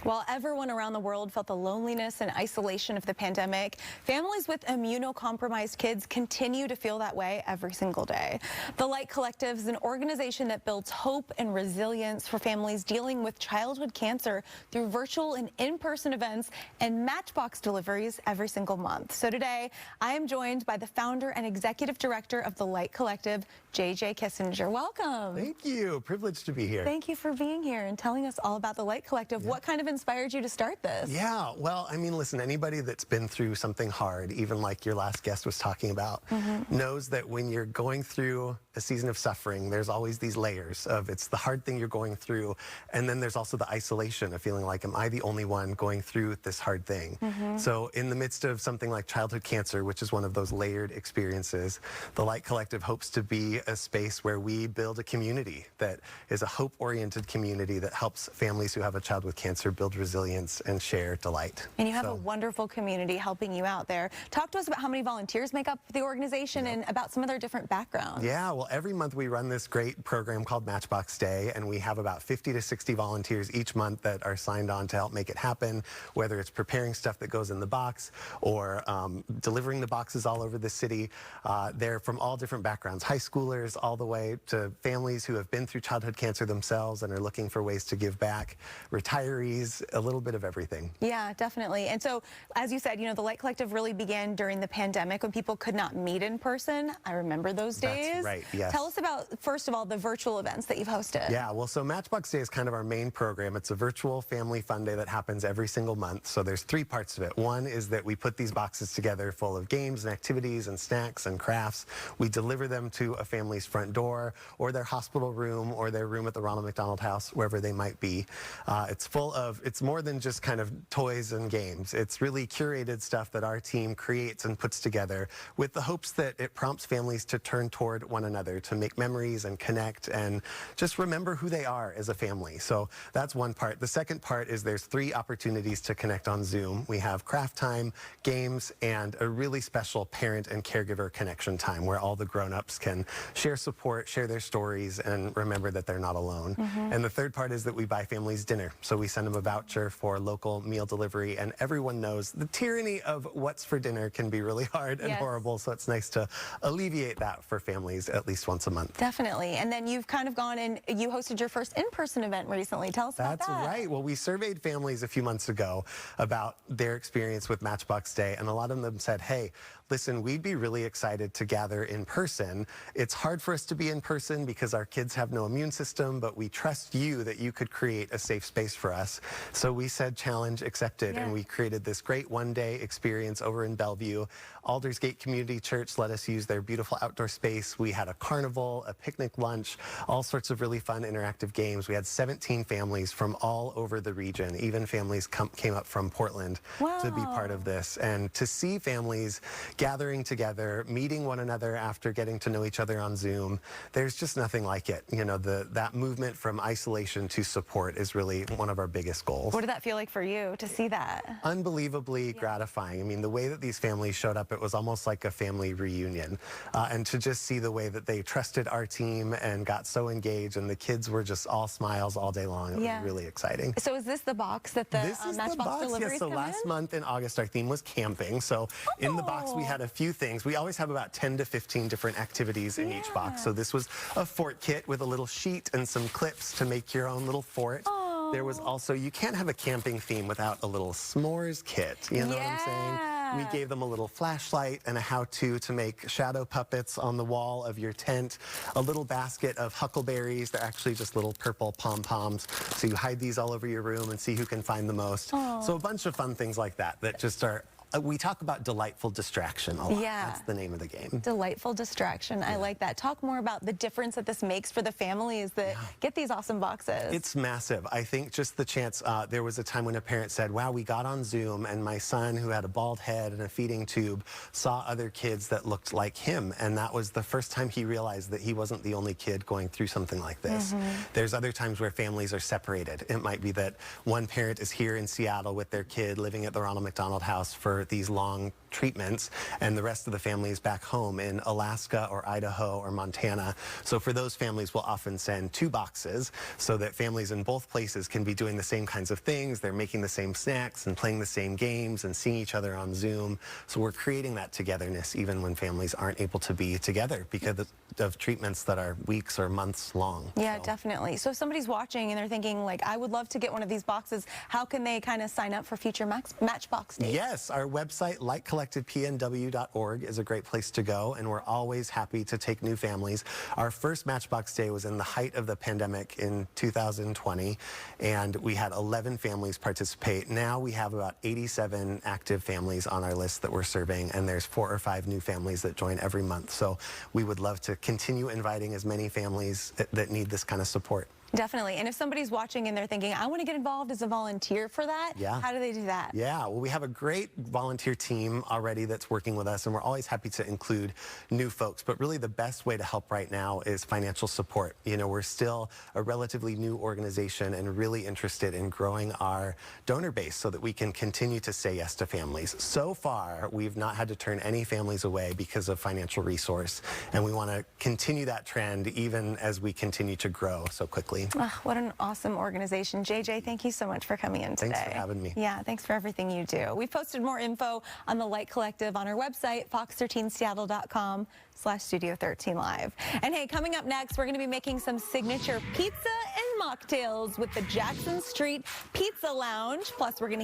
While everyone around the world felt the loneliness and isolation of the pandemic, families with immunocompromised kids continue to feel that way every single day. The Light Collective is an organization that builds hope and resilience for families dealing with childhood cancer through virtual and in-person events and matchbox deliveries every single month. So today, I am joined by the founder and executive director of the Light Collective, JJ Kissinjer. Welcome. Thank you. Privileged to be here. Thank you for being here and telling us all about the Light Collective. Yeah. What kind of inspired you to start this? Yeah, well, I mean, listen, anybody that's been through something hard, even like your last guest was talking about, knows that when you're going through a season of suffering, there's always these layers of it's the hard thing you're going through, and then there's also the isolation of feeling like, am I the only one going through this hard thing? So in the midst of something like childhood cancer, which is one of those layered experiences, the Light Collective hopes to be a space where we build a community that is a hope-oriented community that helps families who have a child with cancer build resilience and share delight. And you have a wonderful community helping you out there. Talk to us about how many volunteers make up the organization and about some of their different backgrounds. Yeah, well, every month we run this great program called Matchbox Day, and we have about 50 to 60 volunteers each month that are signed on to help make it happen, whether it's preparing stuff that goes in the box or delivering the boxes all over the city. They're from all different backgrounds, high schoolers all the way to families who have been through childhood cancer themselves and are looking for ways to give back, retirees, a little bit of everything. Yeah, definitely. And so, as you said, you know, the Light Collective really began during the pandemic when people could not meet in person. I remember those days. That's right, yes. Tell us about, first of all, the virtual events that you've hosted. Yeah, well, so Matchbox Day is kind of our main program. It's a virtual family fun day that happens every single month. So there's three parts of it. One is that we put these boxes together full of games and activities and snacks and crafts. We deliver them to a family's front door or their hospital room or their room at the Ronald McDonald House, wherever they might be. It's more than just kind of toys and games. It's really curated stuff that our team creates and puts together with the hopes that it prompts families to turn toward one another, to make memories and connect and just remember who they are as a family. So that's one part. The second part is there's 3 opportunities to connect on Zoom. We have craft time, games, and a really special parent and caregiver connection time where all the grown-ups can share support, share their stories, and remember that they're not alone. And the third part is that we buy families dinner. So we send them a voucher for local meal delivery, and everyone knows the tyranny of what's for dinner can be really hard and horrible, so it's nice to alleviate that for families at least once a month. Definitely. And then you've kind of gone and you hosted your first in-person event recently. Tell us about that. That's right. Well, we surveyed families a few months ago about their experience with Matchbox Day, and a lot of them said, hey, listen, we'd be really excited to gather in person. It's hard for us to be in person because our kids have no immune system, but we trust you that you could create a safe space for us. So we said challenge accepted, and we created this great one-day experience over in Bellevue. Aldersgate Community Church let us use their beautiful outdoor space. We had a carnival, a picnic lunch, all sorts of really fun interactive games. We had 17 families from all over the region. Even families came up from Portland to be part of this. And to see families gathering together, meeting one another after getting to know each other on Zoom, there's just nothing like it. You know, that movement from isolation to support is really one of our biggest goals. What did that feel like for you to see that? Unbelievably gratifying. I mean, the way that these families showed up, it was almost like a family reunion. And to just see the way that they trusted our team and got so engaged, and the kids were just all smiles all day long. It was really exciting. So is this the box that the Matchbox deliveries Yes, so last month in August, our theme was camping. So in the box, we had a few things. We always have about 10 to 15 different activities in each box. So this was a fort kit with a little sheet and some clips to make your own little fort. There was also, you can't have a camping theme without a little s'mores kit. You know what I'm saying? We gave them a little flashlight and a how-to to make shadow puppets on the wall of your tent, a little basket of huckleberries. They're actually just little purple pom-poms. So you hide these all over your room and see who can find the most. So a bunch of fun things like that that just are, we talk about delightful distraction a lot. That's the name of the game. Delightful distraction. I like that. Talk more about the difference that this makes for the families that get these awesome boxes. It's massive. I think just the chance, there was a time when a parent said, wow, we got on Zoom and my son, who had a bald head and a feeding tube, saw other kids that looked like him. And that was the first time he realized that he wasn't the only kid going through something like this. There's other times where families are separated. It might be that one parent is here in Seattle with their kid living at the Ronald McDonald House for these long treatments, and the rest of the family is back home in Alaska or Idaho or Montana. So for those families, we'll often send 2 boxes so that families in both places can be doing the same kinds of things. They're making the same snacks and playing the same games and seeing each other on Zoom. So we're creating that togetherness even when families aren't able to be together because of treatments that are weeks or months long. Yeah, definitely. So if somebody's watching and they're thinking, like, I would love to get one of these boxes, how can they kind of sign up for future Matchbox Days? Yes, our website, lightcollectivepnw.org, is a great place to go, and we're always happy to take new families. Our first Matchbox Day was in the height of the pandemic in 2020, and we had 11 families participate. Now we have about 87 active families on our list that we're serving, and there's 4 or 5 new families that join every month. So we would love to continue inviting as many families that need this kind of support. Definitely. And if somebody's watching and they're thinking, I want to get involved as a volunteer for that, how do they do that? Yeah, well, we have a great volunteer team already that's working with us, and we're always happy to include new folks. But really the best way to help right now is financial support. You know, we're still a relatively new organization and really interested in growing our donor base so that we can continue to say yes to families. So far, we've not had to turn any families away because of financial resource, and we want to continue that trend even as we continue to grow so quickly. Oh, what an awesome organization. JJ, thank you so much for coming in today. Thanks for having me. Yeah, thanks for everything you do. We've posted more info on the Light Collective on our website, fox13seattle.com/studio13live. And hey, coming up next, we're going to be making some signature pizza and mocktails with the Jackson Street Pizza Lounge. Plus, we're going to